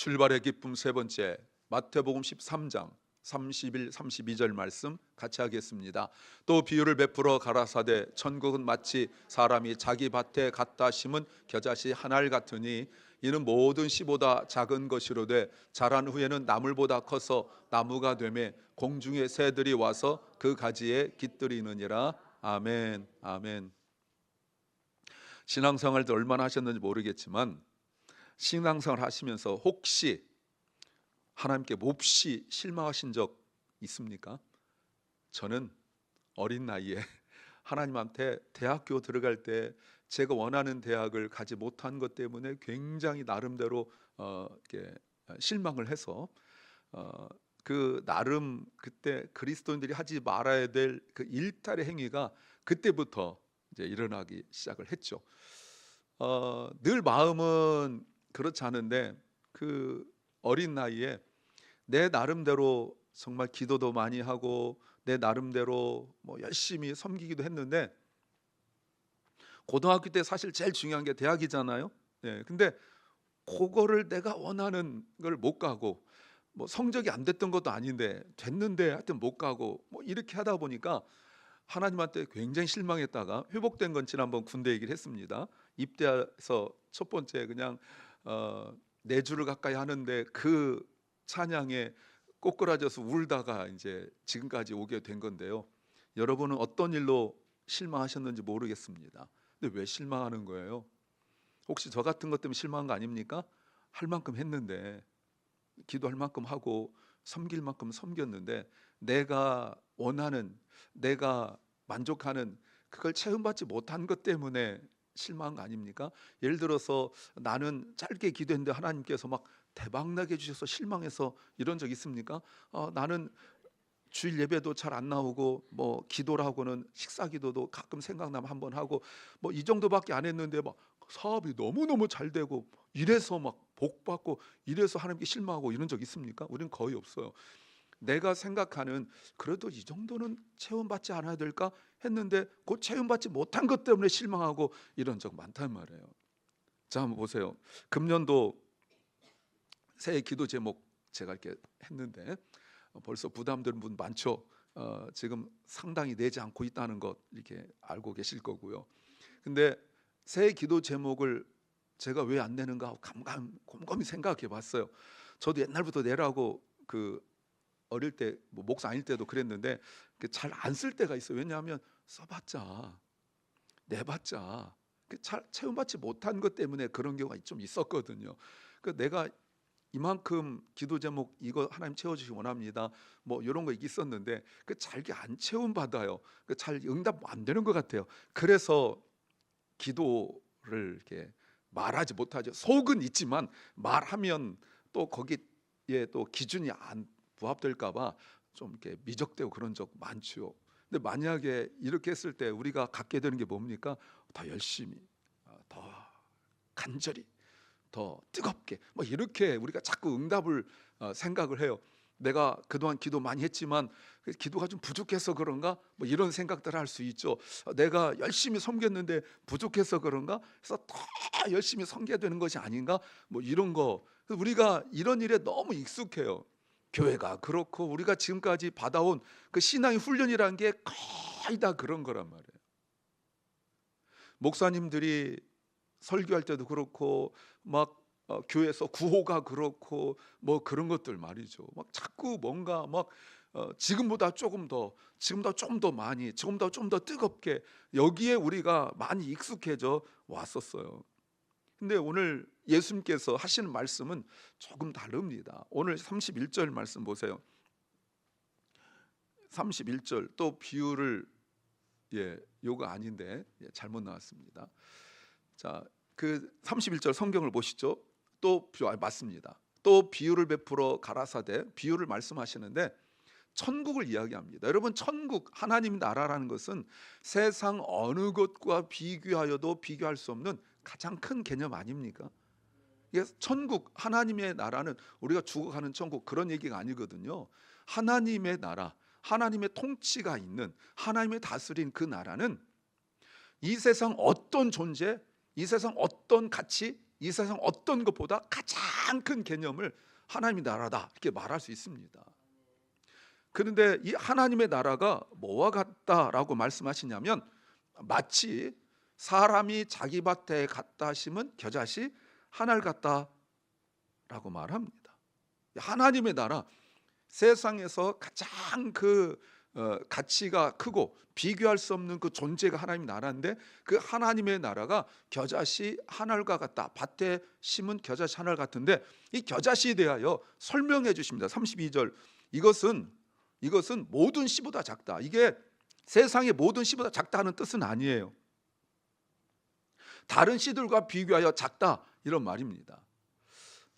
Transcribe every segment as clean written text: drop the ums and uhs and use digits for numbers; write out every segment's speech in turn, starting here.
출발의 기쁨 세 번째, 마태복음 13장 31, 32절 말씀 같이 하겠습니다. 또 비유를 베풀어 가라사대 천국은 마치 사람이 자기 밭에 갖다 심은 겨자씨 한 알 같으니 이는 모든 씨보다 작은 것이로되 자란 후에는 나물보다 커서 나무가 되매 공중의 새들이 와서 그 가지에 깃들이느니라. 아멘. 아멘. 신앙생활도 얼마나 하셨는지 모르겠지만 신앙생활 하시면서 혹시 하나님께 몹시 실망하신 적 있습니까? 저는 어린 나이에 하나님한테 대학교 들어갈 때 제가 원하는 대학을 가지 못한 것 때문에 굉장히 나름대로 이렇게 실망을 해서 그 나름 그때 그리스도인들이 하지 말아야 될 그 일탈의 행위가 그때부터 이제 일어나기 시작을 했죠. 늘 마음은 그렇지 않은데 그 어린 나이에 내 나름대로 정말 기도도 많이 하고 내 나름대로 뭐 열심히 섬기기도 했는데 고등학교 때 사실 제일 중요한 게 대학이잖아요. 네, 근데 그거를 내가 원하는 걸 못 가고 뭐 성적이 안 됐던 것도 아닌데 됐는데 하여튼 못 가고 뭐 이렇게 하다 보니까 하나님한테 굉장히 실망했다가 회복된 건 지난번 군대 얘기를 했습니다. 입대해서 첫 번째 그냥 4주를 가까이 하는데 그 찬양에 꼬꾸라져서 울다가 이제 지금까지 오게 된 건데요. 여러분은 어떤 일로 실망하셨는지 모르겠습니다. 근데 왜 실망하는 거예요? 혹시 저 같은 것 때문에 실망한 거 아닙니까? 할 만큼 했는데, 기도할 만큼 하고 섬길 만큼 섬겼는데 내가 원하는, 내가 만족하는 그걸 체험받지 못한 것 때문에 실망한 거 아닙니까? 예를 들어서 나는 짧게 기도했는데 하나님께서 막 대박나게 해주셔서 실망해서 이런 적 있습니까? 나는 주일 예배도 잘 안 나오고 뭐 기도라고는 식사 기도도 가끔 생각나면 한번 하고 뭐 이 정도밖에 안 했는데 막 사업이 너무너무 잘 되고 이래서 막 복 받고 이래서 하나님께 실망하고 이런 적 있습니까? 우리는 거의 없어요. 내가 생각하는 그래도 이 정도는 체험받지 않아야 될까 했는데 그 체험받지 못한 것 때문에 실망하고 이런 적 많단 말이에요. 자, 한번 보세요. 금년도 새해 기도 제목 제가 이렇게 했는데 벌써 부담되는 분 많죠. 지금 상당히 내지 않고 있다는 것 이렇게 알고 계실 거고요. 근데 새해 기도 제목을 제가 왜 안 내는가 하고 곰곰이 생각해 봤어요. 저도 옛날부터 내라고 그 어릴 때 뭐 목사 아닐 때도 그랬는데 잘 안 쓸 때가 있어요. 왜냐하면 써봤자 내봤자 잘 체험받지 못한 것 때문에 그런 경우가 좀 있었거든요. 그 내가 이만큼 기도 제목 이거 하나님 채워주시기 원합니다. 뭐 이런 거 있었는데 그 잘게 안 체험 받아요. 그 잘 응답 안 되는 것 같아요. 그래서 기도를 이렇게 말하지 못하죠. 속은 있지만 말하면 또 거기에 또 기준이 안 부합될까봐 좀 이렇게 미적되고 그런 적 많죠. 근데 만약에 이렇게 했을 때 우리가 갖게 되는 게 뭡니까? 더 열심히, 더 간절히, 더 뜨겁게 뭐 이렇게 우리가 자꾸 응답을 생각을 해요. 내가 그동안 기도 많이 했지만 기도가 좀 부족해서 그런가 뭐 이런 생각들을 할 수 있죠. 내가 열심히 섬겼는데 부족해서 그런가 그래서 더 열심히 섬겨야 되는 것이 아닌가 뭐 이런 거. 우리가 이런 일에 너무 익숙해요. 교회가 그렇고 우리가 지금까지 받아온 그 신앙의 훈련이라는 게 거의 다 그런 거란 말이에요. 목사님들이 설교할 때도 그렇고 막 교회에서 구호가 그렇고 뭐 그런 것들 말이죠. 막 자꾸 뭔가 막 지금보다 조금 더, 지금보다 좀 더 많이, 지금보다 좀 더 뜨겁게 여기에 우리가 많이 익숙해져 왔었어요. 근데 오늘 예수님께서 하시는 말씀은 조금 다릅니다. 오늘 31절 말씀 보세요. 31절 또 비유를 요거 아닌데 잘못 나왔습니다. 자, 그 31절 성경을 보시죠. 또 맞습니다. 또 비유를 베풀어 가라사대 비유를 말씀하시는데 천국을 이야기합니다. 여러분, 천국 하나님 나라라는 것은 세상 어느 것과 비교하여도 비교할 수 없는 가장 큰 개념 아닙니까? 이게 천국 하나님의 나라는 우리가 죽어가는 천국 그런 얘기가 아니거든요. 하나님의 나라, 하나님의 통치가 있는 하나님의 다스린 그 나라는 이 세상 어떤 존재, 이 세상 어떤 가치, 이 세상 어떤 것보다 가장 큰 개념을 하나님의 나라다 이렇게 말할 수 있습니다. 그런데 이 하나님의 나라가 뭐와 같다라고 말씀하시냐면 마치 사람이 자기 밭에 갖다 심은 겨자씨 하나를 같다라고 말합니다. 하나님의 나라, 세상에서 가장 가치가 크고 비교할 수 없는 그 존재가 하나님의 나라인데, 그 하나님의 나라가 겨자씨 하나가 같다. 밭에 심은 겨자씨 하나 같은데, 이 겨자씨에 대하여 설명해 주십니다. 32절. 이것은 모든 씨보다 작다. 이게 세상의 모든 씨보다 작다 하는 뜻은 아니에요. 다른 씨들과 비교하여 작다 이런 말입니다.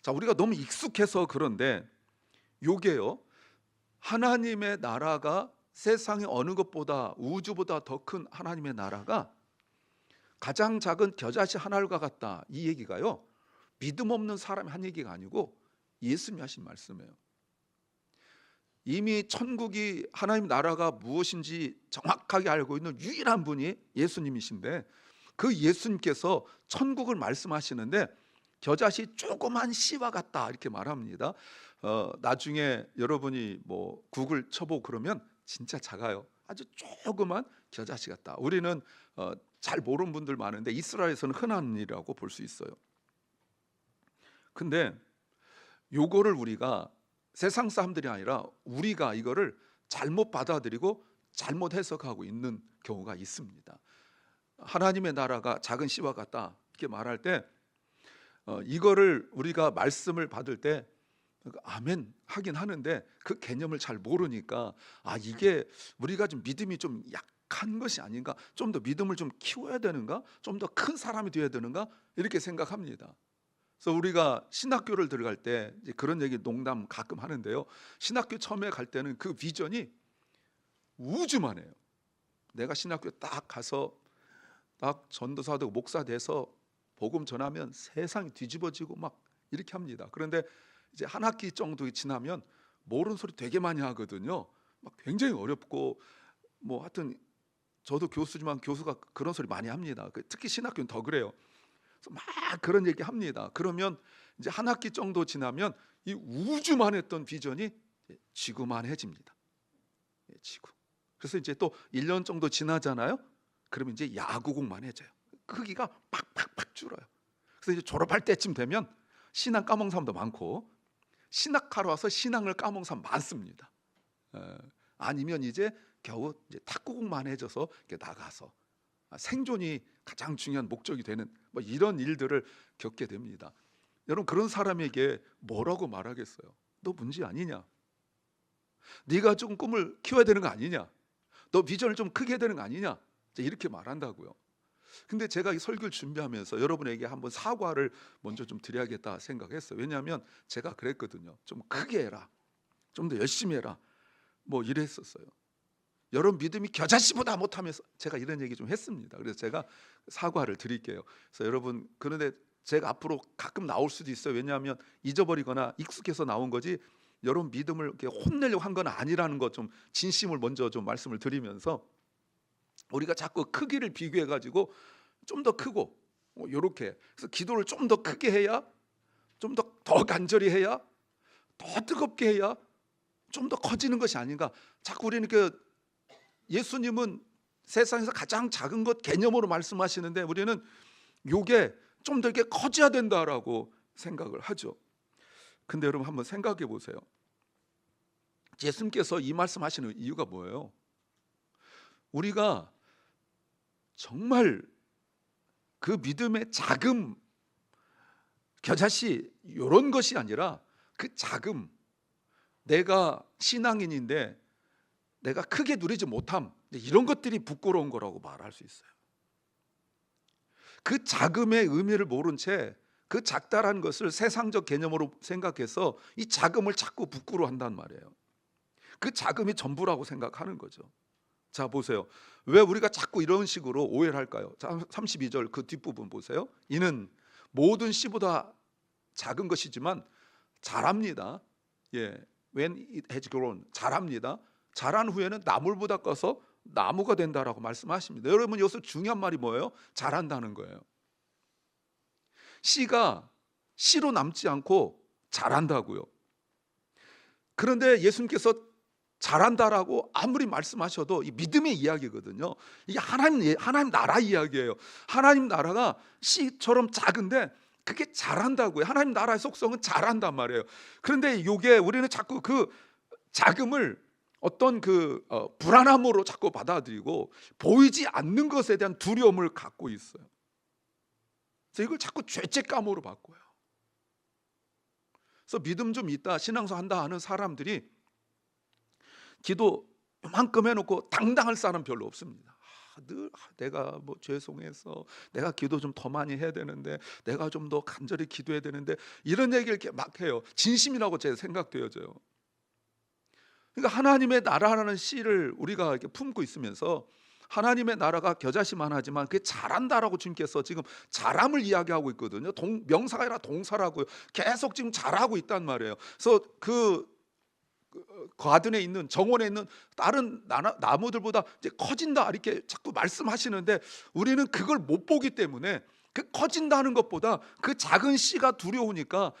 자, 우리가 너무 익숙해서 그런데 요게요, 하나님의 나라가 세상의 어느 것보다, 우주보다 더 큰 하나님의 나라가 가장 작은 겨자씨 하나가 같다, 이 얘기가요, 믿음 없는 사람이 한 얘기가 아니고 예수님이 하신 말씀이에요. 이미 천국이, 하나님 나라가 무엇인지 정확하게 알고 있는 유일한 분이 예수님이신데, 그 예수님께서 천국을 말씀하시는데 겨자씨 조그만 씨와 같다 이렇게 말합니다. 나중에 여러분이 뭐 구글 쳐보고 그러면 진짜 작아요. 아주 조그만 겨자씨 같다. 우리는 잘 모르는 분들 많은데 이스라엘에서는 흔한 일이라고 볼 수 있어요. 근데 요거를 우리가, 세상 사람들이 아니라 우리가 이거를 잘못 받아들이고 잘못 해석하고 있는 경우가 있습니다. 하나님의 나라가 작은 씨와 같다 이렇게 말할 때 이거를 우리가 말씀을 받을 때 아멘 하긴 하는데 그 개념을 잘 모르니까, 이게 우리가 좀 믿음이 좀 약한 것이 아닌가, 좀 더 믿음을 좀 키워야 되는가, 좀 더 큰 사람이 되어야 되는가 이렇게 생각합니다. 그래서 우리가 신학교를 들어갈 때 이제 그런 얘기 농담 가끔 하는데요, 신학교 처음에 갈 때는 그 비전이 우주만 해요. 내가 신학교 딱 가서 딱 전도사 되고 목사 돼서 복음 전하면 세상이 뒤집어지고 막 이렇게 합니다. 그런데 이제 한 학기 정도 지나면 모르는 소리 되게 많이 하거든요. 막 굉장히 어렵고, 뭐 하여튼 저도 교수지만 교수가 그런 소리 많이 합니다. 특히 신학교는 더 그래요. 그래서 막 그런 얘기 합니다. 그러면 이제 한 학기 정도 지나면 이 우주만 했던 비전이 지구만해집니다. 지구. 그래서 이제 또 1년 정도 지나잖아요. 그러면 이제 야구공만해져요. 크기가 팍팍팍 줄어요. 그래서 이제 졸업할 때쯤 되면 신앙 까먹은 사람도 많고, 신학하러 와서 신앙을 까먹은 사람 많습니다. 아니면 이제 겨우 이제 탁구공만해져서 나가서 생존이 가장 중요한 목적이 되는 뭐 이런 일들을 겪게 됩니다. 여러분, 그런 사람에게 뭐라고 말하겠어요? 너 문제 아니냐? 네가 좀 꿈을 키워야 되는 거 아니냐? 너 비전을 좀 크게 해야 되는 거 아니냐? 이렇게 말한다고요. 근데 제가 이 설교를 준비하면서 여러분에게 한번 사과를 먼저 좀 드려야겠다 생각했어요. 왜냐하면 제가 그랬거든요. 좀 크게 해라, 좀 더 열심히 해라, 뭐 이랬었어요. 여러분 믿음이 겨자씨보다 못하면서 제가 이런 얘기 좀 했습니다. 그래서 제가 사과를 드릴게요. 그래서 여러분, 그런데 제가 앞으로 가끔 나올 수도 있어요. 왜냐하면 잊어버리거나 익숙해서 나온 거지, 여러분 믿음을 이렇게 혼내려고 한 건 아니라는 것 좀 진심을 먼저 좀 말씀을 드리면서, 우리가 자꾸 크기를 비교해 가지고 좀 더 크고 이렇게, 그래서 기도를 좀 더 크게 해야, 좀 더 간절히 해야, 더 뜨겁게 해야 좀 더 커지는 것이 아닌가. 자꾸 우리는 예수님은 세상에서 가장 작은 것 개념으로 말씀하시는데 우리는 요게 좀 더 이렇게 커져야 된다라고 생각을 하죠. 근데 여러분 한번 생각해 보세요. 예수님께서 이 말씀하시는 이유가 뭐예요? 우리가 정말 그 믿음의 자금, 겨자씨 이런 것이 아니라 그 자금, 내가 신앙인인데 내가 크게 누리지 못함, 이런 것들이 부끄러운 거라고 말할 수 있어요. 그 자금의 의미를 모른 채 그 작다라는 것을 세상적 개념으로 생각해서 이 자금을 자꾸 부끄러워한단 말이에요. 그 자금이 전부라고 생각하는 거죠. 자, 보세요. 왜 우리가 자꾸 이런 식으로 오해를 할까요? 자, 32절 그 뒷부분 보세요. 이는 모든 씨보다 작은 것이지만 자랍니다. When it has grown, 자랍니다. 자란 후에는 나물보다 커서 나무가 된다라고 말씀하십니다. 여러분, 여기서 중요한 말이 뭐예요? 자란다는 거예요. 씨가 씨로 남지 않고 자란다고요. 그런데 예수님께서 잘한다라고 아무리 말씀하셔도 이 믿음의 이야기거든요. 이게 하나님 나라 이야기예요. 하나님 나라가 씨처럼 작은데 그게 잘한다고요. 하나님 나라의 속성은 잘한단 말이에요. 그런데 이게 우리는 자꾸 그 자금을 어떤 불안함으로 자꾸 받아들이고 보이지 않는 것에 대한 두려움을 갖고 있어요. 그래서 이걸 자꾸 죄책감으로 바꿔요. 그래서 믿음 좀 있다, 신앙생활 한다 하는 사람들이 기도 요만큼 해놓고 당당할 사람 별로 없습니다. 늘 내가 뭐 죄송해서 내가 기도 좀 더 많이 해야 되는데, 내가 좀 더 간절히 기도해야 되는데, 이런 얘기를 이렇게 막 해요. 진심이라고 제 생각되어져요. 그러니까 하나님의 나라라는 씨를 우리가 이렇게 품고 있으면서 하나님의 나라가 겨자씨만하지만 그게 잘한다라고 주님께서 지금 잘함을 이야기하고 있거든요. 명사가 아니라 동사라고요. 계속 지금 잘하고 있단 말이에요. 그래서 그 가든에 있는, 정원에 있는 다른 나무들보다 이제 커진다 이렇게 자꾸 말씀하시는데, 우리는 그걸 못 보기 때문에 그 커진다는 것보다 그 작은 씨가 두려우니까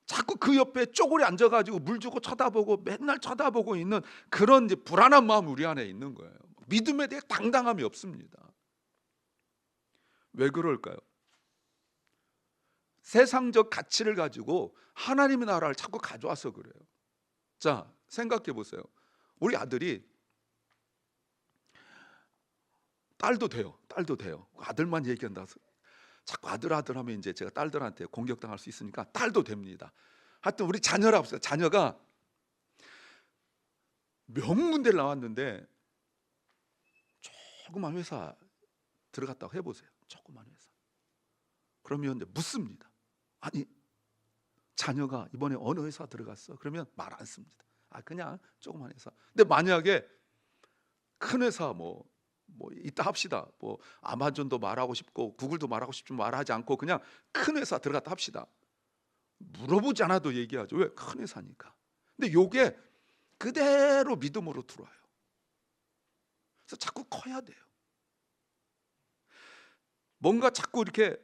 자꾸 그 옆에 쪼그려 앉아가지고 물 주고 쳐다보고 맨날 쳐다보고 있는 그런 이제 불안한 마음 우리 안에 있는 거예요. 믿음에 대해 당당함이 없습니다. 왜 그럴까요? 세상적 가치를 가지고 하나님의 나라를 자꾸 가져와서 그래요. 자, 생각해 보세요. 우리 아들이, 딸도 돼요. 아들만 얘기한다. 자꾸 아들 하면 이제 제가 딸들한테 공격당할 수 있으니까 딸도 됩니다. 하여튼 우리 자녀라 없어요. 자녀가 명문대를 나왔는데 조그만 회사 들어갔다고 해보세요. 조그만 회사. 그러면 이제 묻습니다. 아니, 자녀가 이번에 어느 회사 들어갔어? 그러면 말 안 씁니다. 그냥 조그만 회사. 근데 만약에 큰 회사 뭐 이따 합시다. 뭐 아마존도 말하고 싶고 구글도 말하고 싶지만 말하지 않고 그냥 큰 회사 들어갔다 합시다. 물어보지 않아도 얘기하죠. 왜? 큰 회사니까. 근데 요게 그대로 믿음으로 들어와요. 그래서 자꾸 커야 돼요. 뭔가 자꾸 이렇게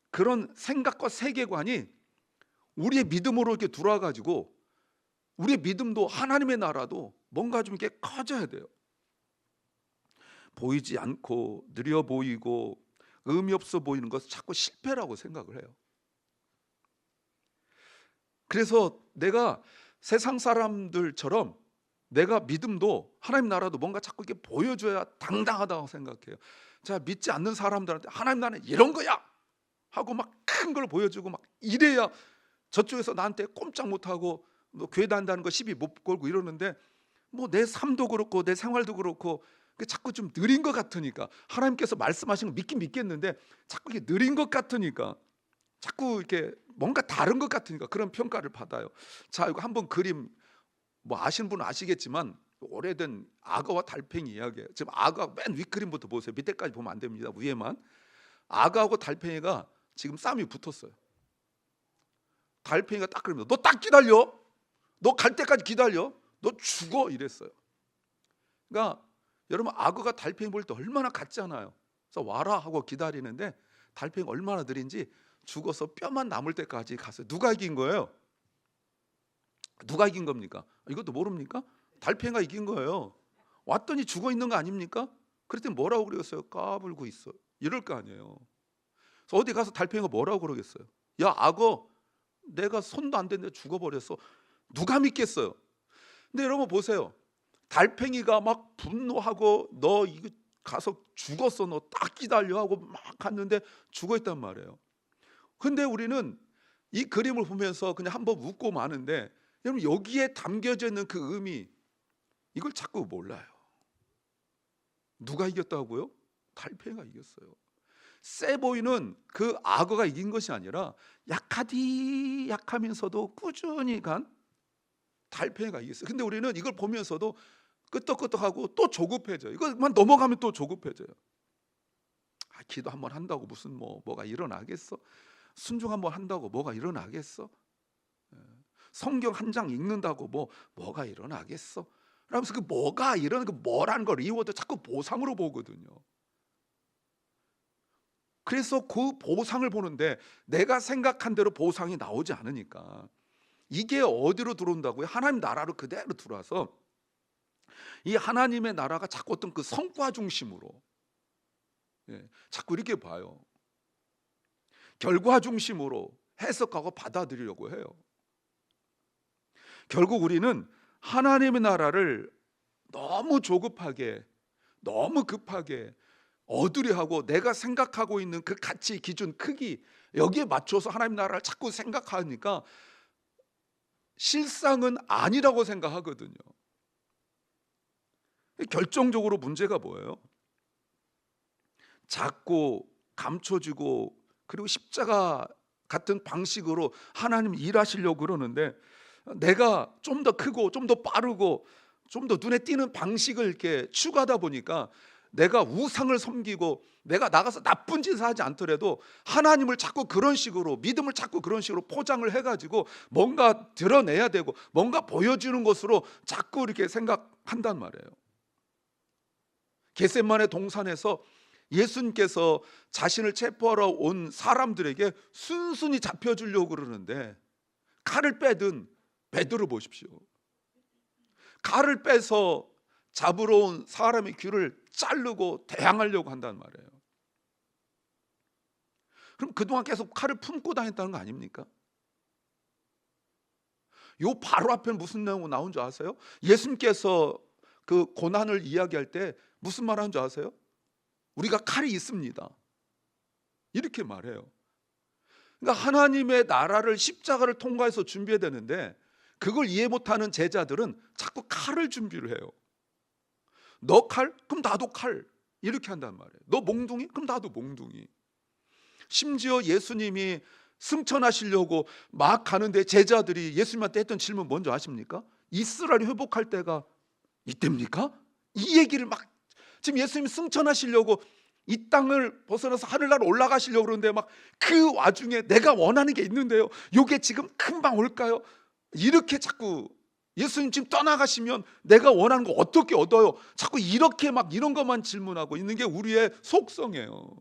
그런 생각과 세계관이 우리의 믿음으로 이렇게 들어와 가지고 우리의 믿음도 하나님의 나라도 뭔가 좀 이렇게 커져야 돼요. 보이지 않고 느려 보이고 의미 없어 보이는 것은 자꾸 실패라고 생각을 해요. 그래서 내가 세상 사람들처럼 내가 믿음도 하나님 나라도 뭔가 자꾸 이렇게 보여줘야 당당하다고 생각해요. 자, 믿지 않는 사람들한테 하나님 나라는 이런 거야 하고 막 큰 걸 보여주고 막 이래야 저쪽에서 나한테 꼼짝 못하고 뭐 교회 다닌다는 거 시비 못 걸고 이러는데, 뭐 내 삶도 그렇고 내 생활도 그렇고 자꾸 좀 느린 것 같으니까, 하나님께서 말씀하신 거 믿긴 믿겠는데 자꾸 이게 느린 것 같으니까, 자꾸 이렇게 뭔가 다른 것 같으니까 그런 평가를 받아요. 자, 이거 한번 그림 뭐 아시는 분은 아시겠지만 오래된 악어와 달팽이 이야기예요. 지금 악어 맨 윗그림부터 보세요. 밑에까지 보면 안 됩니다. 위에만. 악어하고 달팽이가 지금 싸움이 붙었어요. 달팽이가 딱 그럽니다. 너 딱 기다려. 너 갈 때까지 기다려. 너 죽어 이랬어요. 그러니까 여러분, 악어가 달팽이 볼 때 얼마나 같잖아요. 그래서 와라 하고 기다리는데 달팽이가 얼마나 느린지 죽어서 뼈만 남을 때까지 갔어요. 누가 이긴 거예요? 누가 이긴 겁니까? 이것도 모릅니까? 달팽이가 이긴 거예요. 왔더니 죽어 있는 거 아닙니까? 그랬더니 뭐라고 그러겠어요? 까불고 있어. 이럴 거 아니에요. 그래서 어디 가서 달팽이가 뭐라고 그러겠어요? 야, 악어, 내가 손도 안 댔는데 죽어버렸어. 누가 믿겠어요? 근데 여러분 보세요. 달팽이가 막 분노하고 너 이거 가서 죽었어, 너 딱 기다려 하고 막 갔는데 죽어 있단 말이에요. 근데 우리는 이 그림을 보면서 그냥 한번 웃고 마는데, 여러분 여기에 담겨져 있는 그 의미, 이걸 자꾸 몰라요. 누가 이겼다고요? 달팽이가 이겼어요. 세 보이는 그 악어가 이긴 것이 아니라 약하면서도 꾸준히 간 달팽이가 이겼어요. 근데 우리는 이걸 보면서도 끄떡끄떡하고 또 조급해져요. 이것만 넘어가면 또 조급해져요. 기도 한번 한다고 무슨 뭐가 일어나겠어? 순종 한번 한다고 뭐가 일어나겠어? 성경 한 장 읽는다고 뭐가 일어나겠어? 그러면서 그 뭐가 그 뭐라는 걸 이워도 자꾸 보상으로 보거든요. 그래서 그 보상을 보는데 내가 생각한 대로 보상이 나오지 않으니까 이게 어디로 들어온다고요? 하나님 나라로 그대로 들어와서 이 하나님의 나라가 자꾸 어떤 그 성과 중심으로, 자꾸 이렇게 봐요. 결과 중심으로 해석하고 받아들이려고 해요. 결국 우리는 하나님의 나라를 너무 조급하게, 너무 급하게 얻으려하고 내가 생각하고 있는 그 가치, 기준, 크기, 여기에 맞춰서 하나님 나라를 자꾸 생각하니까 실상은 아니라고 생각하거든요. 결정적으로 문제가 뭐예요? 작고 감춰지고 그리고 십자가 같은 방식으로 하나님 일하시려고 그러는데 내가 좀 더 크고 좀 더 빠르고 좀 더 눈에 띄는 방식을 이렇게 추구하다 보니까 내가 우상을 섬기고 내가 나가서 나쁜 짓을 하지 않더라도 하나님을 자꾸 그런 식으로, 믿음을 자꾸 그런 식으로 포장을 해가지고 뭔가 드러내야 되고 뭔가 보여주는 것으로 자꾸 이렇게 생각한단 말이에요. 겟세마네 동산에서 예수님께서 자신을 체포하러 온 사람들에게 순순히 잡혀주려고 그러는데 칼을 빼든 베드로 보십시오. 칼을 빼서 잡으러 온 사람의 귀를 자르고 대항하려고 한단 말이에요. 그럼 그동안 계속 칼을 품고 다녔다는 거 아닙니까? 요 바로 앞에 무슨 내용 나온 줄 아세요? 예수님께서 그 고난을 이야기할 때 무슨 말 하는 줄 아세요? 우리가 칼이 있습니다, 이렇게 말해요. 그러니까 하나님의 나라를, 십자가를 통과해서 준비해야 되는데 그걸 이해 못하는 제자들은 자꾸 칼을 준비를 해요. 너 칼? 그럼 나도 칼, 이렇게 한단 말이에요. 너 몽둥이? 그럼 나도 몽둥이. 심지어 예수님이 승천하시려고 막 가는데 제자들이 예수님한테 했던 질문 뭔지 아십니까? 이스라엘이 회복할 때가 이때입니까? 이 얘기를 막, 지금 예수님이 승천하시려고 이 땅을 벗어나서 하늘나라 올라가시려고 그러는데 막 그 와중에 내가 원하는 게 있는데요, 요게 지금 금방 올까요? 이렇게 자꾸 예수님 지금 떠나가시면 내가 원하는 거 어떻게 얻어요? 자꾸 이렇게 막 이런 것만 질문하고 있는 게 우리의 속성이에요.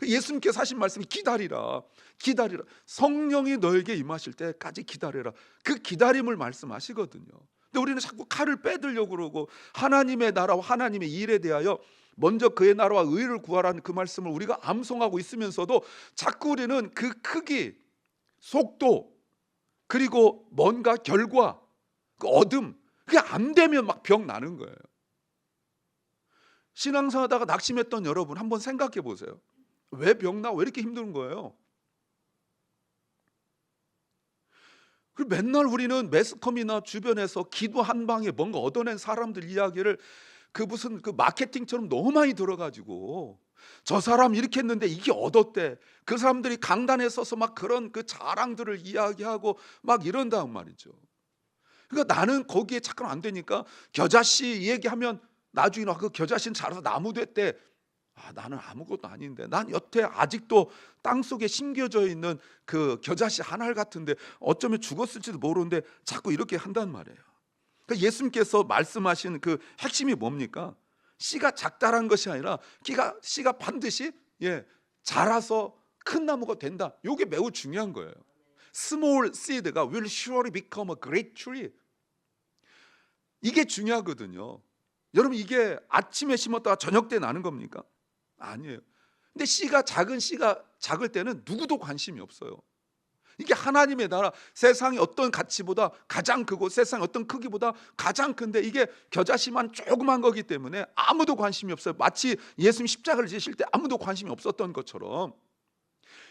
예수님께서 하신 말씀이 기다리라, 기다리라. 성령이 너에게 임하실 때까지 기다려라. 그 기다림을 말씀하시거든요. 근데 우리는 자꾸 칼을 빼들려고 그러고 하나님의 나라와 하나님의 일에 대하여 먼저 그의 나라와 의를 구하라는 그 말씀을 우리가 암송하고 있으면서도 자꾸 우리는 그 크기, 속도, 그리고 뭔가 결과, 그 얻음, 그게 안 되면 막 병 나는 거예요. 신앙생활하다가 낙심했던 여러분 한번 생각해 보세요. 왜 병나? 왜 이렇게 힘든 거예요? 그리고 맨날 우리는 매스컴이나 주변에서 기도 한 방에 뭔가 얻어낸 사람들 이야기를 그 무슨 그 마케팅처럼 너무 많이 들어가지고 저 사람 이렇게 했는데 이게 얻었대. 그 사람들이 강단에 서서 막 그런 그 자랑들을 이야기하고 막 이런단 말이죠. 그러니까 나는 거기에 착각 안 되니까 겨자씨 얘기하면 나중에 그 겨자씨는 자라서 나무 됐대. 나는 아무것도 아닌데, 난 여태 아직도 땅속에 심겨져 있는 그 겨자씨 한 알 같은데 어쩌면 죽었을지도 모르는데 자꾸 이렇게 한단 말이에요. 그러니까 예수님께서 말씀하신 그 핵심이 뭡니까? 씨가 작다란 것이 아니라 씨가 반드시 자라서 큰 나무가 된다. 이게 매우 중요한 거예요. Small seed가 will surely become a great tree. 이게 중요하거든요. 여러분, 이게 아침에 심었다가 저녁 때 나는 겁니까? 아니에요. 근데 씨가 작을 때는 누구도 관심이 없어요. 이게 하나님의 나라, 세상의 어떤 가치보다 가장 크고 세상의 어떤 크기보다 가장 큰데 이게 겨자씨만 조그만 거기 때문에 아무도 관심이 없어요. 마치 예수님 십자가를 지실 때 아무도 관심이 없었던 것처럼.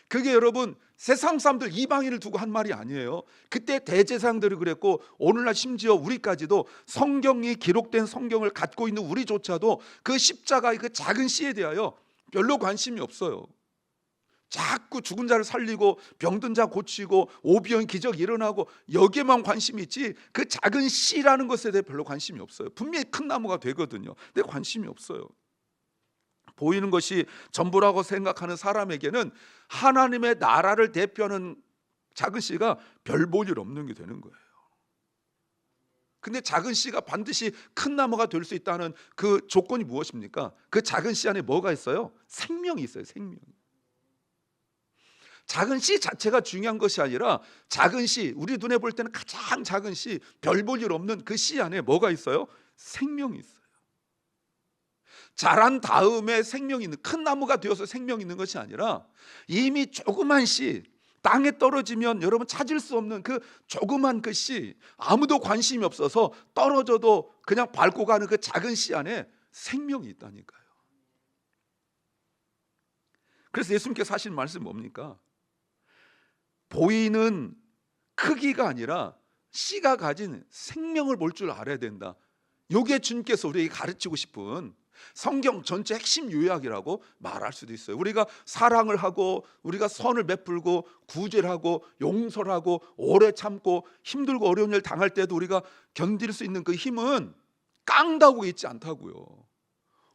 그게 여러분 세상 사람들 이방인을 두고 한 말이 아니에요. 그때 대제사장들이 그랬고 오늘날 심지어 우리까지도 성경이 기록된 성경을 갖고 있는 우리조차도 그 십자가의 그 작은 씨에 대하여 별로 관심이 없어요. 자꾸 죽은 자를 살리고 병든 자 고치고 오병 기적 일어나고 여기에만 관심이 있지 그 작은 씨라는 것에 대해 별로 관심이 없어요. 분명히 큰 나무가 되거든요. 근데 관심이 없어요. 보이는 것이 전부라고 생각하는 사람에게는 하나님의 나라를 대표하는 작은 씨가 별 볼 일 없는 게 되는 거예요. 근데 작은 씨가 반드시 큰 나무가 될 수 있다는 그 조건이 무엇입니까? 그 작은 씨 안에 뭐가 있어요? 생명이 있어요. 생명. 작은 씨 자체가 중요한 것이 아니라 작은 씨, 우리 눈에 볼 때는 가장 작은 씨, 별 볼 일 없는 그 씨 안에 뭐가 있어요? 생명이 있어요. 자란 다음에 생명이 있는, 큰 나무가 되어서 생명이 있는 것이 아니라 이미 조그만 씨, 땅에 떨어지면 여러분 찾을 수 없는 그 조그만 그 씨, 아무도 관심이 없어서 떨어져도 그냥 밟고 가는 그 작은 씨 안에 생명이 있다니까요. 그래서 예수님께서 하신 말씀 뭡니까? 보이는 크기가 아니라 씨가 가진 생명을 볼 줄 알아야 된다. 요게 주님께서 우리에게 가르치고 싶은 성경 전체 핵심 요약이라고 말할 수도 있어요. 우리가 사랑을 하고, 우리가 선을 베풀고, 구제를 하고, 용서를 하고, 오래 참고, 힘들고 어려운 일 당할 때도 우리가 견딜 수 있는 그 힘은 깡다고 있지 않다고요.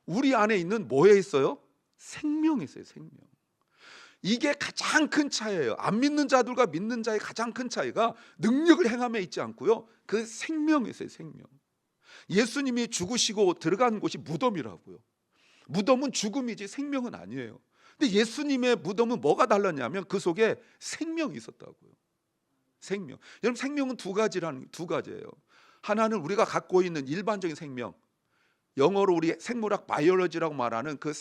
우리 안에 있는 뭐에 있어요? 생명이 있어요. 생명. 이게 가장 큰 차이예요. 안 믿는 자들과 믿는 자의 가장 큰 차이가 능력을 행함에 있지 않고요, 그 생명이 있어요. 생명. 예수님이 죽으시고 들어간 곳이 무덤이라고요. 무덤은 죽음이지 생명은 아니에요. 근데 예수님의 무덤은 뭐가 달랐냐면 그 속에 생명이 있었다고요. 생명. 여러분, 생명은 두 가지예요. 하나는 우리가 갖고 있는 일반적인 생명, 영어로 우리 생물학 바이올로지라고 말하는 그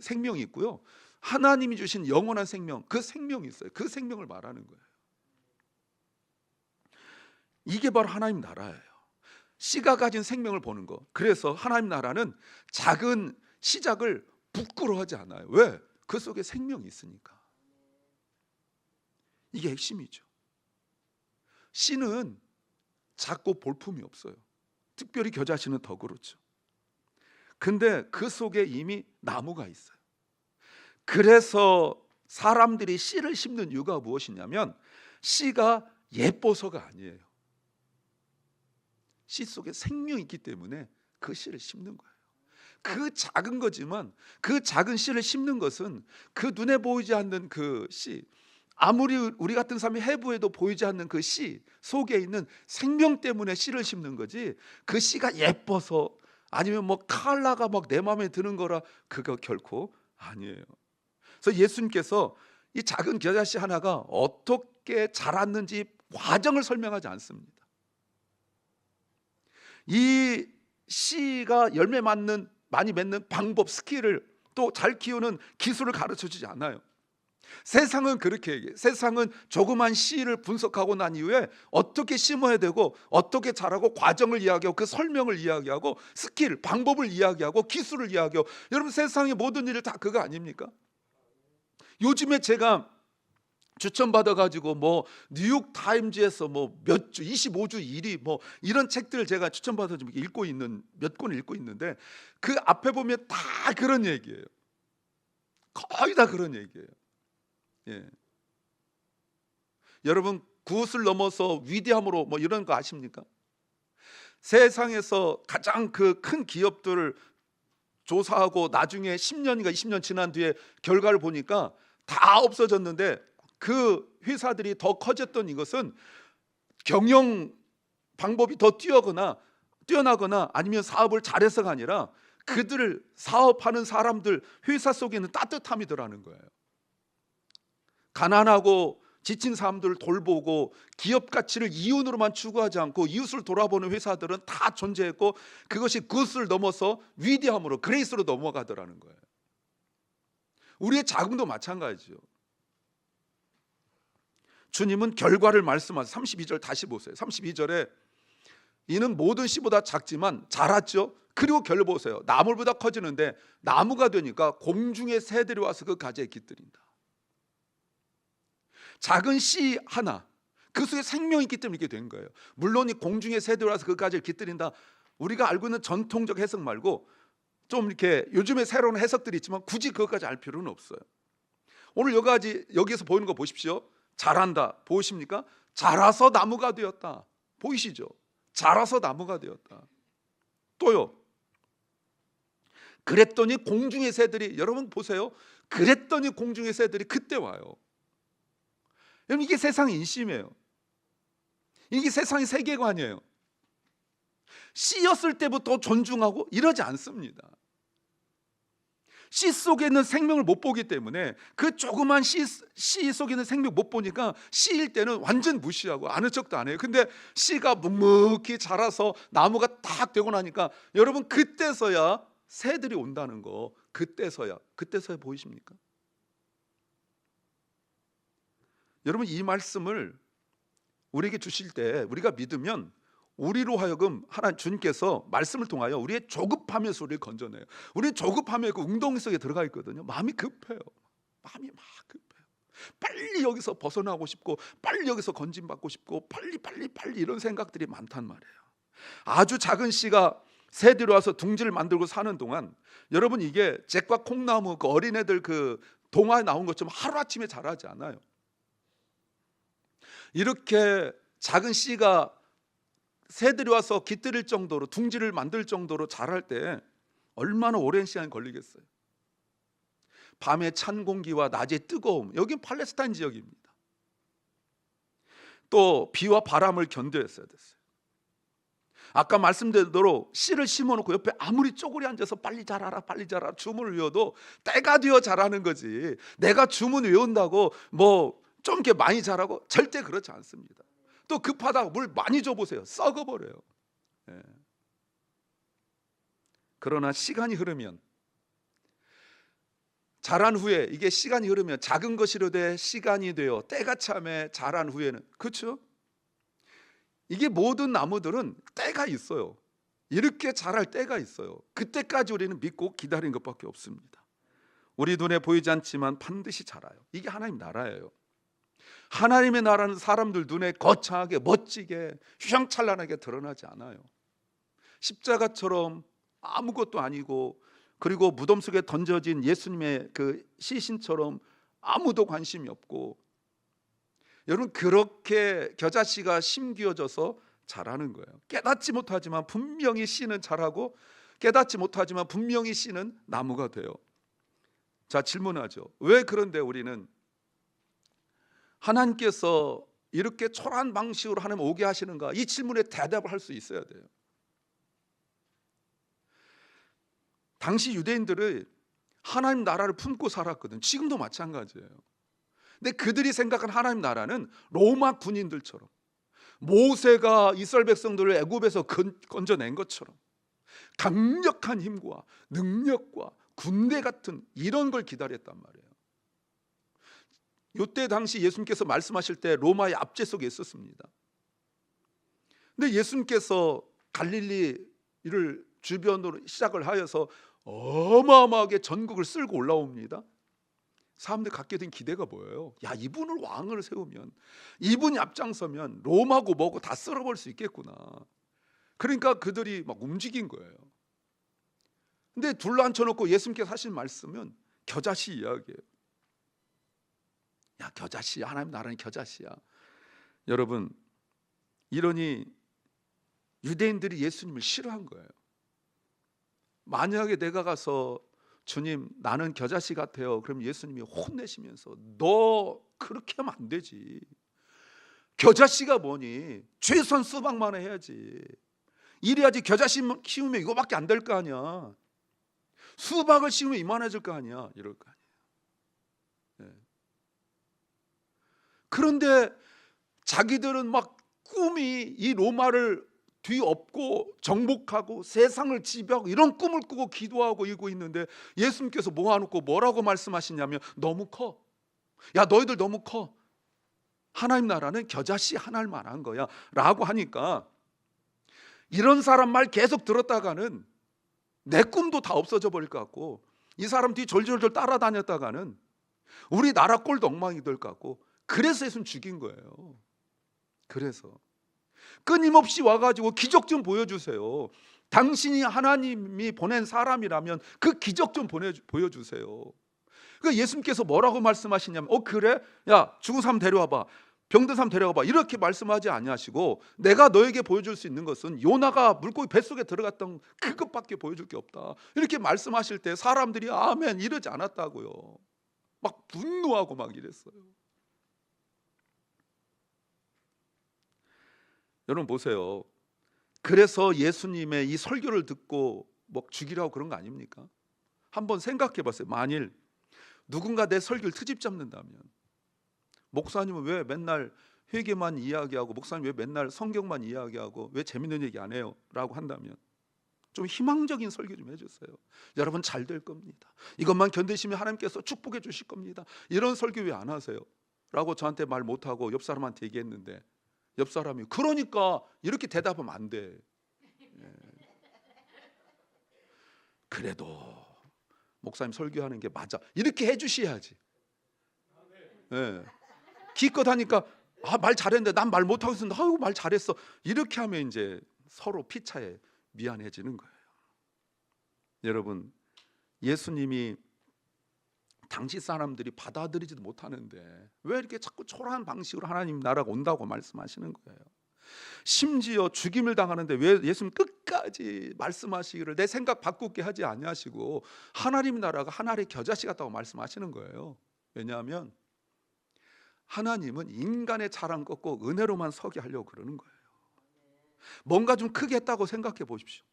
생명이 있고요. 하나님이 주신 영원한 생명, 그 생명이 있어요. 그 생명을 말하는 거예요. 이게 바로 하나님 나라예요. 씨가 가진 생명을 보는 거. 그래서 하나님 나라는 작은 시작을 부끄러워하지 않아요. 왜? 그 속에 생명이 있으니까. 이게 핵심이죠. 씨는 작고 볼품이 없어요. 특별히 겨자씨는 더 그렇죠. 근데 그 속에 이미 나무가 있어요. 그래서 사람들이 씨를 심는 이유가 무엇이냐면 씨가 예뻐서가 아니에요. 씨 속에 생명이 있기 때문에 그 씨를 심는 거예요. 그 작은 거지만 그 작은 씨를 심는 것은 그 눈에 보이지 않는 그 씨, 아무리 우리 같은 사람이 해부해도 보이지 않는 그 씨 속에 있는 생명 때문에 씨를 심는 거지, 그 씨가 예뻐서 아니면 뭐 컬러가 막 내 마음에 드는 거라 그거 결코 아니에요. 그래서 예수님께서 이 작은 겨자씨 하나가 어떻게 자랐는지 과정을 설명하지 않습니다. 이 씨가 열매 많이 맺는 방법, 스킬을, 또 잘 키우는 기술을 가르쳐주지 않아요. 세상은 그렇게 얘기해요. 세상은 조그만 씨를 분석하고 난 이후에 어떻게 심어야 되고 어떻게 자라고 과정을 이야기하고 그 설명을 이야기하고 스킬, 방법을 이야기하고 기술을 이야기하고, 여러분 세상의 모든 일을 다 그거 아닙니까? 요즘에 제가 추천받아가지고 뭐 뉴욕 타임즈에서 뭐 몇 주, 25주 1위 뭐 이런 책들을 제가 추천받아서 읽고 있는, 몇 권 읽고 있는데 그 앞에 보면 다 그런 얘기예요. 거의 다 그런 얘기예요. 예. 여러분, 그것을 넘어서 위대함으로 뭐 이런 거 아십니까? 세상에서 가장 그 큰 기업들을 조사하고 나중에 10년인가 20년 지난 뒤에 결과를 보니까 다 없어졌는데, 그 회사들이 더 커졌던 이것은 경영 방법이 더 뛰어나거나 아니면 사업을 잘해서가 아니라 그들을 사업하는 사람들, 회사 속에는 따뜻함이더라는 거예요. 가난하고 지친 사람들을 돌보고 기업 가치를 이윤으로만 추구하지 않고 이웃을 돌아보는 회사들은 다 존재했고, 그것이 굿을 넘어서 위대함으로, 그레이스로 넘어가더라는 거예요. 우리의 자궁도 마찬가지죠. 주님은 결과를 말씀하세요. 32절 다시 보세요. 32절에 이는 모든 씨보다 작지만 자랐죠. 그리고 결 보세요. 나물보다 커지는데 나무가 되니까 공중의 새들이 와서 그 가지에 깃들인다. 작은 씨 하나, 그 속에 생명이 있기 때문에 이렇게 된 거예요. 물론 이 공중의 새들이 와서 그 가지를 깃들인다, 우리가 알고 있는 전통적 해석 말고 좀 이렇게 요즘에 새로운 해석들이 있지만 굳이 그것까지 알 필요는 없어요. 오늘 여기에서 보이는 거 보십시오. 자란다, 보이십니까? 자라서 나무가 되었다, 보이시죠? 자라서 나무가 되었다. 또요, 그랬더니 공중의 새들이, 여러분 보세요. 그랬더니 공중의 새들이 그때 와요. 여러분, 이게 세상의 인심이에요. 이게 세상의 세계관이에요. 씨였을 때부터 존중하고 이러지 않습니다. 씨 속에 있는 생명을 못 보기 때문에 그 조그만 씨 속에 있는 생명 못 보니까 씨일 때는 완전 무시하고 아는 척도 안 해요. 근데 씨가 묵묵히 자라서 나무가 딱 되고 나니까 여러분 그때서야 새들이 온다는 거, 그때서야 보이십니까? 여러분 이 말씀을 우리에게 주실 때 우리가 믿으면 우리로 하여금 하나님 주님께서 말씀을 통하여 우리의 조급함의 소리를 건져내요. 우리 조급함의 그 웅덩이 속에 들어가 있거든요. 마음이 급해요. 마음이 막 급해요. 빨리 여기서 벗어나고 싶고 빨리 여기서 건짐받고 싶고 빨리 이런 생각들이 많단 말이에요. 아주 작은 씨가 새들이 와서 둥지를 만들고 사는 동안 여러분 이게 잭과 콩나무 그 어린애들 그 동화에 나온 것처럼 하루아침에 자라지 않아요. 이렇게 작은 씨가 새들이 와서 깃들일 정도로 둥지를 만들 정도로 자랄 때 얼마나 오랜 시간이 걸리겠어요. 밤의 찬 공기와 낮의 뜨거움, 여긴 팔레스타인 지역입니다. 또 비와 바람을 견뎌야 됐어요. 아까 말씀드린 대로 씨를 심어놓고 옆에 아무리 쪼그리 앉아서 빨리 자라라 주문을 외워도 때가 되어 자라는 거지, 내가 주문 외운다고 뭐 좀 이렇게 많이 자라고 절대 그렇지 않습니다. 또 급하다고 물 많이 줘보세요. 썩어버려요. 예. 그러나 시간이 흐르면, 자란 후에, 이게 시간이 흐르면 작은 것이로되 시간이 되어 때가 참에 자란 후에는, 그렇죠? 이게 모든 나무들은 때가 있어요. 이렇게 자랄 때가 있어요. 그때까지 우리는 믿고 기다리는 것밖에 없습니다. 우리 눈에 보이지 않지만 반드시 자라요. 이게 하나님 나라예요. 하나님의 나라는 사람들 눈에 거창하게 멋지게 휘황찬란하게 드러나지 않아요. 십자가처럼 아무것도 아니고, 그리고 무덤 속에 던져진 예수님의 그 시신처럼 아무도 관심이 없고, 여러분 그렇게 겨자씨가 심기어져서 자라는 거예요. 깨닫지 못하지만 분명히 씨는 자라고, 깨닫지 못하지만 분명히 씨는 나무가 돼요. 자, 질문하죠. 왜 그런데 우리는 하나님께서 이렇게 초라한 방식으로 하나님 오게 하시는가? 이 질문에 대답을 할 수 있어야 돼요. 당시 유대인들이 하나님 나라를 품고 살았거든. 지금도 마찬가지예요. 근데 그들이 생각한 하나님 나라는 로마 군인들처럼, 모세가 이스라엘 백성들을 애굽에서 건져낸 것처럼 강력한 힘과 능력과 군대 같은 이런 걸 기다렸단 말이에요. 이때 당시 예수님께서 말씀하실 때 로마의 압제 속에 있었습니다. 근데 예수님께서 갈릴리를 주변으로 시작을 하여서 어마어마하게 전국을 쓸고 올라옵니다. 사람들 갖게 된 기대가 뭐예요? 야, 이분을 왕을 세우면, 이분이 앞장서면 로마고 뭐고 다 쓸어버릴 수 있겠구나. 그러니까 그들이 막 움직인 거예요. 근데 둘러앉혀놓고 예수님께서 하신 말씀은 겨자씨 이야기예요. 야, 겨자씨, 하나님 나라는 겨자씨야. 여러분, 이러니 유대인들이 예수님을 싫어한 거예요. 만약에 내가 가서 주님 나는 겨자씨 같아요, 그럼 예수님이 혼내시면서 너 그렇게 하면 안 되지. 겨자씨가 뭐니? 최소한 수박만 해야지. 이래야지. 겨자씨 키우면 이거밖에 안 될 거 아니야. 수박을 심으면 이만해질 거 아니야. 이럴 거 아니에요. 네. 그런데 자기들은 막 꿈이 이 로마를 뒤엎고 정복하고 세상을 지배하고 이런 꿈을 꾸고 기도하고 이러고 있는데, 예수님께서 모아놓고 뭐라고 말씀하시냐면 너무 커. 야, 너희들 너무 커. 하나님 나라는 겨자씨 하나일 만한 거야 라고 하니까, 이런 사람 말 계속 들었다가는 내 꿈도 다 없어져 버릴 것 같고, 이 사람 뒤 졸졸졸 따라다녔다가는 우리 나라 꼴도 엉망이 될 것 같고, 그래서 예수님 죽인 거예요. 그래서 끊임없이 와가지고 기적 좀 보여주세요. 당신이 하나님이 보낸 사람이라면 그 기적 좀 보여주세요. 그러니까 예수님께서 뭐라고 말씀하시냐면, 그래? 야, 죽은 사람 데려와봐, 병든 사람 데려와봐, 이렇게 말씀하지 아니하시고, 내가 너에게 보여줄 수 있는 것은 요나가 물고기 뱃속에 들어갔던 그것밖에 보여줄 게 없다, 이렇게 말씀하실 때 사람들이 아멘 이러지 않았다고요. 막 분노하고 막 이랬어요. 여러분 보세요. 그래서 예수님의 이 설교를 듣고 뭐 죽이라고 그런 거 아닙니까? 한번 생각해 봤어요. 만일 누군가 내 설교를 트집 잡는다면, 목사님은 왜 맨날 회개만 이야기하고, 목사님 왜 맨날 성경만 이야기하고, 왜 재밌는 얘기 안 해요? 라고 한다면 좀 희망적인 설교 좀 해주세요. 여러분 잘 될 겁니다. 이것만 견디시면 하나님께서 축복해 주실 겁니다. 이런 설교 왜 안 하세요? 라고 저한테 말 못하고 옆 사람한테 얘기했는데, 옆 사람이 그러니까 이렇게 대답하면 안 돼. 그래도 목사님 설교하는 게 맞아, 이렇게 해주셔야지. 기껏 하니까 말 잘했는데 난 말 못하고 있었는데 아이고 말 잘했어, 이렇게 하면 이제 서로 피차에 미안해지는 거예요. 여러분, 예수님이 당시 사람들이 받아들이지도 못하는데 왜 이렇게 자꾸 초라한 방식으로 하나님 나라가 온다고 말씀하시는 거예요. 심지어 죽임을 당하는데 왜 예수님 끝까지 말씀하시기를 내 생각 바꾸게 하지 아니하시고 하나님 나라가 한 알의 겨자씨 같다고 말씀하시는 거예요. 왜냐하면 하나님은 인간의 자랑 꺾고 은혜로만 서게 하려고 그러는 거예요. 뭔가 좀 크게 했다고 생각해 보십시오.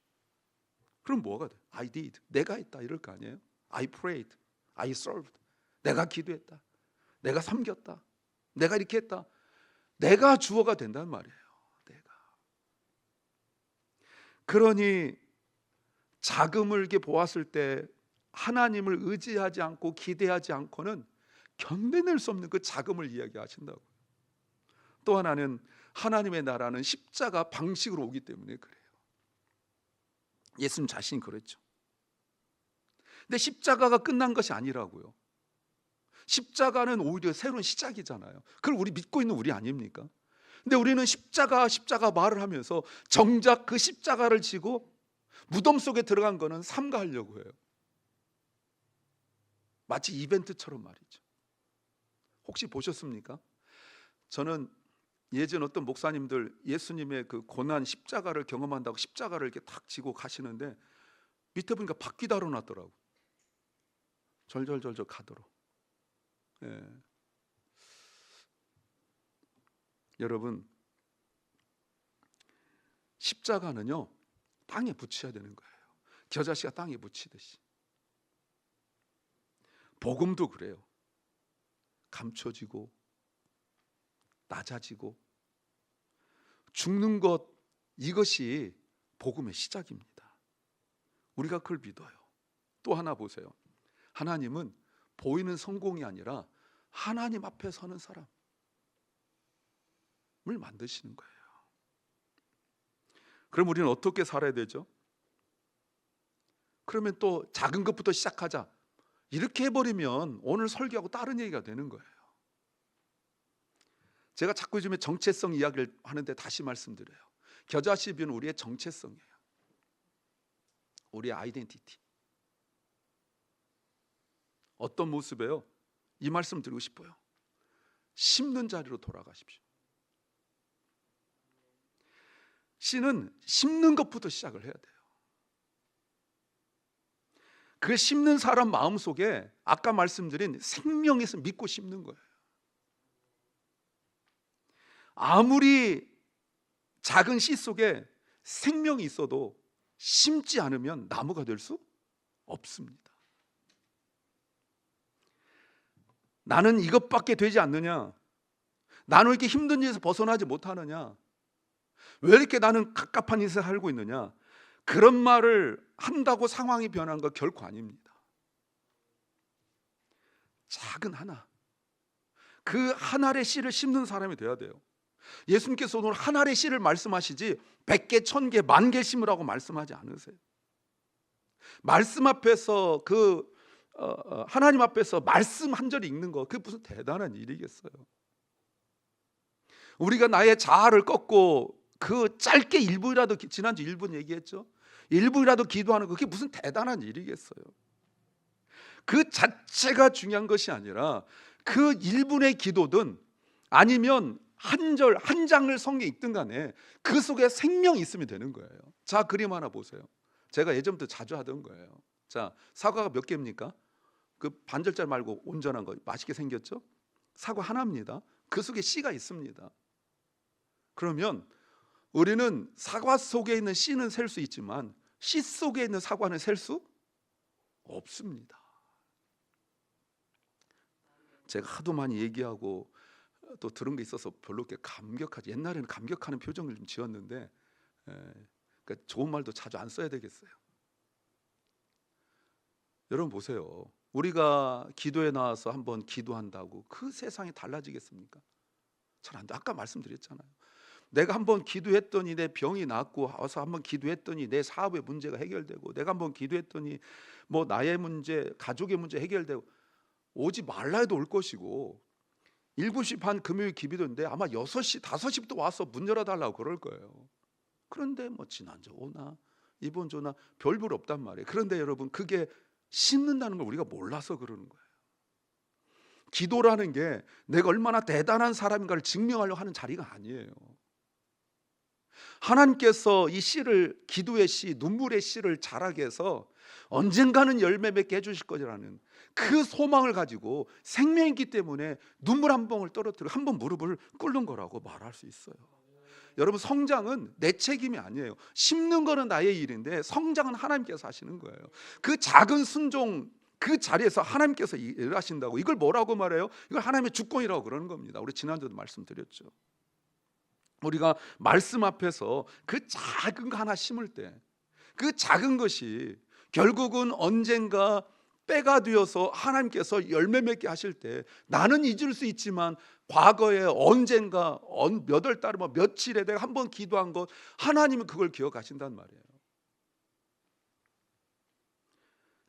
그럼 뭐가 돼? I did, 내가 했다 이럴 거 아니에요? I prayed, I served, 내가 기도했다, 내가 섬겼다, 내가 이렇게 했다. 내가 주어가 된단 말이에요. 내가. 그러니 자금을 이렇게 보았을 때 하나님을 의지하지 않고 기대하지 않고는 견뎌낼 수 없는 그 자금을 이야기하신다고. 또 하나는 하나님의 나라는 십자가 방식으로 오기 때문에 그래요. 예수님 자신이 그랬죠. 근데 십자가가 끝난 것이 아니라고요. 십자가는 오히려 새로운 시작이잖아요. 그걸 우리 믿고 있는 우리 아닙니까? 근데 우리는 십자가 말을 하면서 정작 그 십자가를 지고 무덤 속에 들어간 거는 삼가하려고 해요. 마치 이벤트처럼 말이죠. 혹시 보셨습니까? 저는 예전 어떤 목사님들 예수님의 그 고난 십자가를 경험한다고 십자가를 이렇게 탁 지고 가시는데 밑에 보니까 바퀴 달아놨더라고. 절절절절 가도록. 여러분, 십자가는요 땅에 붙여야 되는 거예요. 겨자씨가 땅에 묻히듯이. 복음도 그래요. 감춰지고 낮아지고 죽는 것, 이것이 복음의 시작입니다. 우리가 그걸 믿어요. 또 하나 보세요. 하나님은 보이는 성공이 아니라 하나님 앞에 서는 사람을 만드시는 거예요. 그럼 우리는 어떻게 살아야 되죠? 그러면 또 작은 것부터 시작하자, 이렇게 해버리면 오늘 설교하고 다른 얘기가 되는 거예요. 제가 자꾸 요즘에 정체성 이야기를 하는데 다시 말씀드려요. 겨자씨 비유는 우리의 정체성이에요. 우리의 아이덴티티. 어떤 모습이에요? 이 말씀 드리고 싶어요. 심는 자리로 돌아가십시오. 씨는 심는 것부터 시작을 해야 돼요. 그 심는 사람 마음속에 아까 말씀드린 생명이 있으면 믿고 심는 거예요. 아무리 작은 씨 속에 생명이 있어도 심지 않으면 나무가 될 수 없습니다. 나는 이것밖에 되지 않느냐? 나는 이렇게 힘든 일에서 벗어나지 못하느냐? 왜 이렇게 나는 갑갑한 일을 살고 있느냐? 그런 말을 한다고 상황이 변한 거 결코 아닙니다. 작은 하나, 그 한 알의 씨를 심는 사람이 돼야 돼요. 예수님께서 오늘 한 알의 씨를 말씀하시지 100개, 1000개, 10,000개 심으라고 말씀하지 않으세요. 말씀 앞에서 하나님 앞에서 말씀 한 절 읽는 거, 그게 무슨 대단한 일이겠어요. 우리가 나의 자아를 꺾고 그 짧게 1분이라도, 지난주 1분 얘기했죠. 1분이라도 기도하는 거, 그게 무슨 대단한 일이겠어요. 그 자체가 중요한 것이 아니라 그 1분의 기도든 아니면 한 절, 한 장을 성경에 읽든 간에 그 속에 생명이 있으면 되는 거예요. 자, 그림 하나 보세요. 제가 예전부터 자주 하던 거예요. 자, 사과가 몇 개입니까? 그 반절짜리 말고 온전한 거 맛있게 생겼죠? 사과 하나입니다. 그 속에 씨가 있습니다. 그러면 우리는 사과 속에 있는 씨는 셀 수 있지만 씨 속에 있는 사과는 셀 수 없습니다. 제가 하도 많이 얘기하고 또 들은 게 있어서 별로 그렇게 감격하지, 옛날에는 감격하는 표정을 좀 지었는데, 그러니까 좋은 말도 자주 안 써야 되겠어요. 여러분 보세요. 우리가 기도에 나와서 한번 기도한다고 그 세상이 달라지겠습니까? 잘 안 돼. 아까 말씀드렸잖아요. 내가 한번 기도했더니 내 병이 낫고, 와서 한번 기도했더니 내 사업의 문제가 해결되고, 내가 한번 기도했더니 뭐 나의 문제, 가족의 문제 해결되고, 오지 말라 해도 올 것이고, 7시 반 금요일 기도인데 아마 6시, 5시부터 와서 문 열어달라고 그럴 거예요. 그런데 뭐 지난주 오나 이번 주나 별볼 없단 말이에요. 그런데 여러분, 그게 심는다는 걸 우리가 몰라서 그러는 거예요. 기도라는 게 내가 얼마나 대단한 사람인가를 증명하려고 하는 자리가 아니에요. 하나님께서 이 씨를, 기도의 씨, 눈물의 씨를 자라게 해서 언젠가는 열매 맺게 해주실 거라는 그 소망을 가지고, 생명이기 때문에 눈물 한 방울 떨어뜨리고 한 번 무릎을 꿇는 거라고 말할 수 있어요. 여러분, 성장은 내 책임이 아니에요. 심는 거는 나의 일인데 성장은 하나님께서 하시는 거예요. 그 작은 순종, 그 자리에서 하나님께서 일하신다고. 이걸 뭐라고 말해요? 이걸 하나님의 주권이라고 그러는 겁니다. 우리 지난주에도 말씀드렸죠. 우리가 말씀 앞에서 그 작은 거 하나 심을 때, 그 작은 것이 결국은 언젠가 때가 되어서 하나님께서 열매 맺게 하실 때, 나는 잊을 수 있지만 과거에 언젠가 몇 월 달에 며칠에 내가 한번 기도한 것, 하나님은 그걸 기억하신단 말이에요.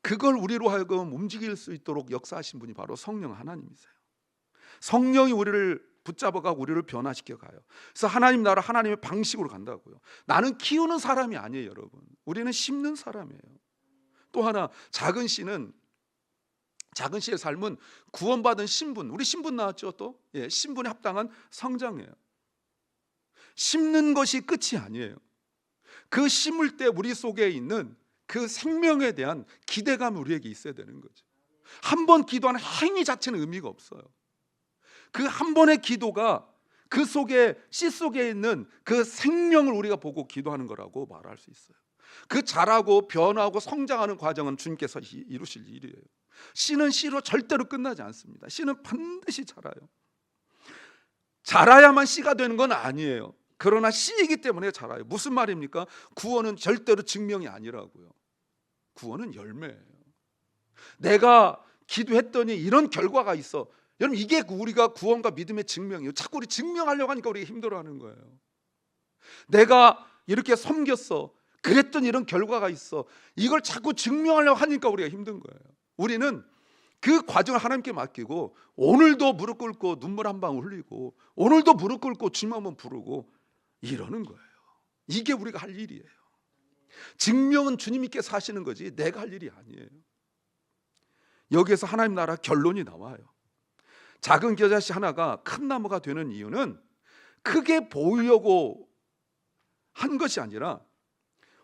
그걸 우리로 하여금 움직일 수 있도록 역사하신 분이 바로 성령 하나님이세요. 성령이 우리를 붙잡아가고 우리를 변화시켜 가요. 그래서 하나님 나라, 하나님의 방식으로 간다고요. 나는 키우는 사람이 아니에요, 여러분. 우리는 심는 사람이에요. 또 하나, 작은 씨의 삶은 구원받은 신분, 우리 신분 나왔죠. 또 신분에 합당한 성장이에요. 심는 것이 끝이 아니에요. 그 심을 때 우리 속에 있는 그 생명에 대한 기대감이 우리에게 있어야 되는 거죠. 한 번 기도하는 행위 자체는 의미가 없어요. 그 한 번의 기도가 그 속에, 씨 속에 있는 그 생명을 우리가 보고 기도하는 거라고 말할 수 있어요. 그 자라고 변하고 성장하는 과정은 주님께서 이루실 일이에요. 씨는 씨로 절대로 끝나지 않습니다. 씨는 반드시 자라요. 자라야만 씨가 되는 건 아니에요. 그러나 씨이기 때문에 자라요. 무슨 말입니까? 구원은 절대로 증명이 아니라고요. 구원은 열매예요. 내가 기도했더니 이런 결과가 있어. 여러분, 이게 우리가 구원과 믿음의 증명이에요. 자꾸 우리 증명하려고 하니까 우리가 힘들어하는 거예요. 내가 이렇게 섬겼어, 그랬더니 이런 결과가 있어. 이걸 자꾸 증명하려고 하니까 우리가 힘든 거예요. 우리는 그 과정을 하나님께 맡기고, 오늘도 무릎 꿇고 눈물 한 방 흘리고, 오늘도 무릎 꿇고 주님 한번 부르고 이러는 거예요. 이게 우리가 할 일이에요. 증명은 주님께서 하시는 거지 내가 할 일이 아니에요. 여기에서 하나님 나라 결론이 나와요. 작은 겨자씨 하나가 큰 나무가 되는 이유는 크게 보이려고 한 것이 아니라,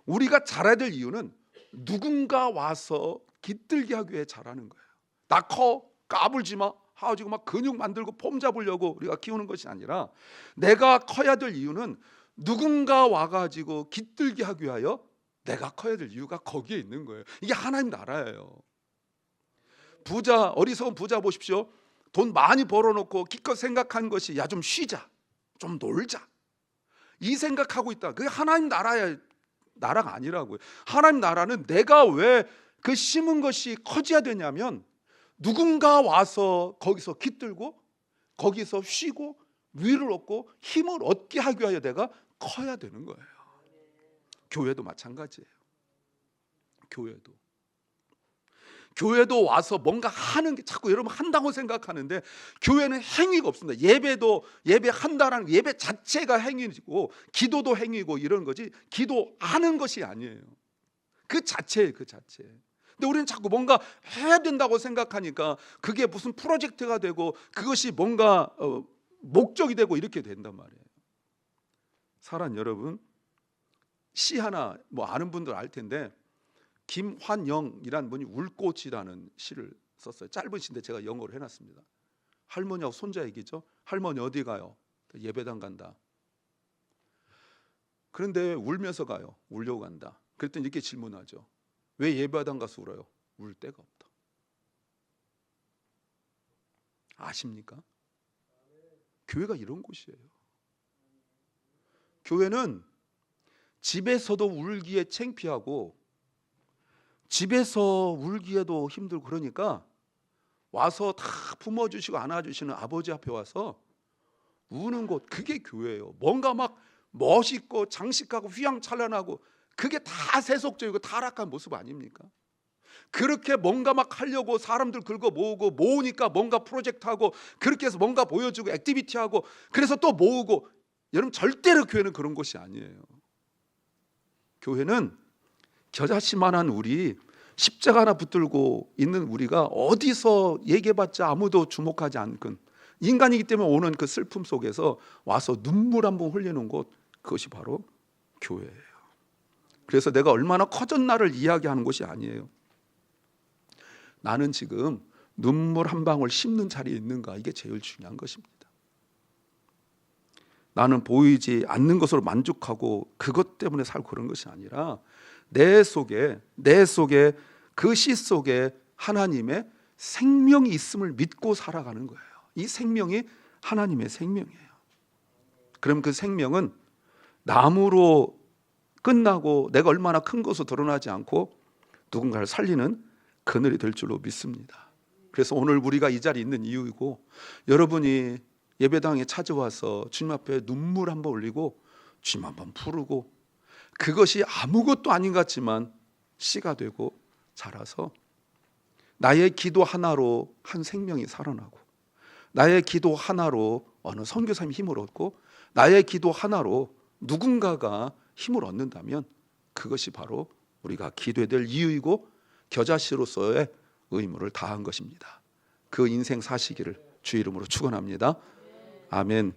우리가 자라야 될 이유는 누군가 와서 깃들게 하기 위해 자라는 거예요. 나 커, 까불지 마 하지고 막 근육 만들고 폼 잡으려고 우리가 키우는 것이 아니라, 내가 커야 될 이유는 누군가 와가지고 깃들게 하기 위하여 내가 커야 될 이유가 거기에 있는 거예요. 이게 하나님 나라예요. 부자, 어리석은 부자 보십시오. 돈 많이 벌어놓고 기껏 생각한 것이, 야 좀 쉬자, 좀 놀자, 이 생각하고 있다. 그게 하나님 나라가 아니라고요. 하나님 나라는 내가 왜 그 심은 것이 커져야 되냐면, 누군가 와서 거기서 깃들고 거기서 쉬고 위를 얻고 힘을 얻게 하기 위하여 내가 커야 되는 거예요. 교회도 마찬가지예요. 교회도 와서 뭔가 하는 게, 자꾸 여러분 한다고 생각하는데, 교회는 행위가 없습니다. 예배한다라는 예배 자체가 행위고, 기도도 행위고 이런 거지, 기도하는 것이 아니에요. 그 자체예요. 그 자체. 근데 우리는 자꾸 뭔가 해야 된다고 생각하니까 그게 무슨 프로젝트가 되고, 그것이 뭔가 목적이 되고 이렇게 된단 말이에요. 사랑 여러분, 시 하나 아는 분들 알 텐데, 김환영이라는 분이 울꽃이라는 시를 썼어요. 짧은 시인데 제가 영어로 해놨습니다. 할머니하고 손자 얘기죠. 할머니 어디 가요? 예배당 간다. 그런데 울면서 가요. 울려고 간다. 그랬더니 이렇게 질문하죠. 왜 예배당 가서 울어요? 울 데가 없다. 아십니까? 교회가 이런 곳이에요. 교회는 집에서도 울기에 창피하고 집에서 울기에도 힘들고 그러니까 와서 다 품어주시고 안아주시는 아버지 앞에 와서 우는 곳, 그게 교회예요. 뭔가 막 멋있고 장식하고 휘황찬란하고 그게 다 세속적이고 타락한 모습 아닙니까? 그렇게 뭔가 막 하려고 사람들 긁어 모으고 모으니까 뭔가 프로젝트하고 그렇게 해서 뭔가 보여주고 액티비티하고 그래서 또 모으고, 여러분 절대로 교회는 그런 곳이 아니에요. 교회는 겨자씨만한 우리, 십자가 하나 붙들고 있는 우리가 어디서 얘기해봤자 아무도 주목하지 않건 인간이기 때문에 오는 그 슬픔 속에서 와서 눈물 한 번 흘리는 곳, 그것이 바로 교회예요. 그래서 내가 얼마나 커졌나를 이야기하는 것이 아니에요. 나는 지금 눈물 한 방울 씹는 자리에 있는가, 이게 제일 중요한 것입니다. 나는 보이지 않는 것으로 만족하고 그것 때문에 살고 그런 것이 아니라 내 속에 그 씨 속에 하나님의 생명이 있음을 믿고 살아가는 거예요. 이 생명이 하나님의 생명이에요. 그럼 그 생명은 나무로 끝나고 내가 얼마나 큰 것으로 드러나지 않고 누군가를 살리는 그늘이 될 줄로 믿습니다. 그래서 오늘 우리가 이 자리에 있는 이유이고, 여러분이 예배당에 찾아와서 주님 앞에 눈물 한번 흘리고 주님 한번 부르고, 그것이 아무것도 아닌 것 같지만 씨가 되고 자라서 나의 기도 하나로 한 생명이 살아나고, 나의 기도 하나로 어느 선교사님이 힘을 얻고, 나의 기도 하나로 누군가가 힘을 얻는다면 그것이 바로 우리가 기도해야 될 이유이고 겨자씨로서의 의무를 다한 것입니다. 그 인생 사시기를 주 이름으로 축원합니다. 아멘.